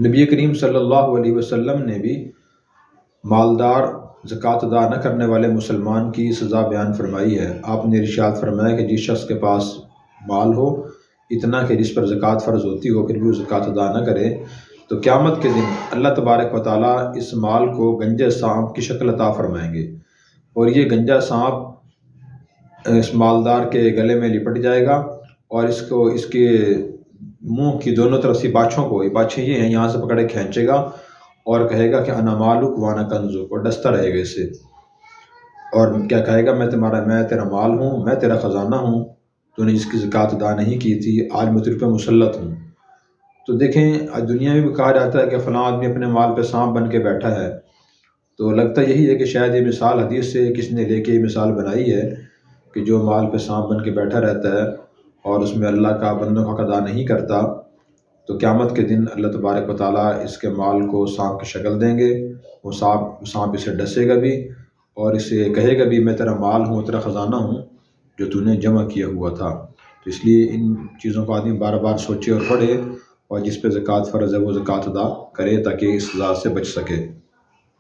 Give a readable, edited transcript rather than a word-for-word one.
نبی کریم صلی اللہ علیہ وسلم نے بھی مالدار زکوٰۃ ادا نہ کرنے والے مسلمان کی سزا بیان فرمائی ہے۔ آپ نے ارشاد فرمایا کہ جس شخص کے پاس مال ہو اتنا کہ جس پر زکوٰۃ فرض ہوتی ہو پھر بھی وہ زکوٰۃ ادا نہ کرے تو قیامت کے دن اللہ تبارک و تعالیٰ اس مال کو گنجے سانپ کی شکل عطا فرمائیں گے، اور یہ گنجا سانپ اس مالدار کے گلے میں لپٹ جائے گا اور اس کے منہ کی دونوں طرف سے باچھوں کو، یہ باچھیں یہ ہیں، یہاں سے پکڑے کھینچے گا اور کہے گا کہ انا مالک وانا کنزک، اور ڈستا رہے گا اس سے، اور کیا کہے گا، میں تیرا مال ہوں، میں تیرا خزانہ ہوں، تو نے جس کی زکوٰۃ ادا نہیں کی تھی آج میں تجھ پہ مسلط ہوں۔ تو دیکھیں دنیا میں بھی کہا جاتا ہے کہ فلاں آدمی اپنے مال پہ سانپ بن کے بیٹھا ہے، تو لگتا یہی ہے کہ شاید یہ مثال حدیث سے کس نے لے کے یہ مثال بنائی ہے کہ جو مال پہ سانپ بن کے بیٹھا رہتا ہے اور اس میں اللہ کا بندوں کا حق ادا نہیں کرتا، تو قیامت کے دن اللہ تبارک و تعالیٰ اس کے مال کو سانپ کی شکل دیں گے، وہ سانپ اسے ڈسے گا بھی اور اسے کہے گا بھی میں تیرا مال ہوں، تیرا خزانہ ہوں جو تو نے جمع کیا ہوا تھا۔ تو اس لیے ان چیزوں کو آدمی بار بار سوچے اور پڑھے، اور جس پہ زکوٰۃ فرض ہے وہ زکوٰۃ ادا کرے تاکہ اس سزا سے بچ سکے۔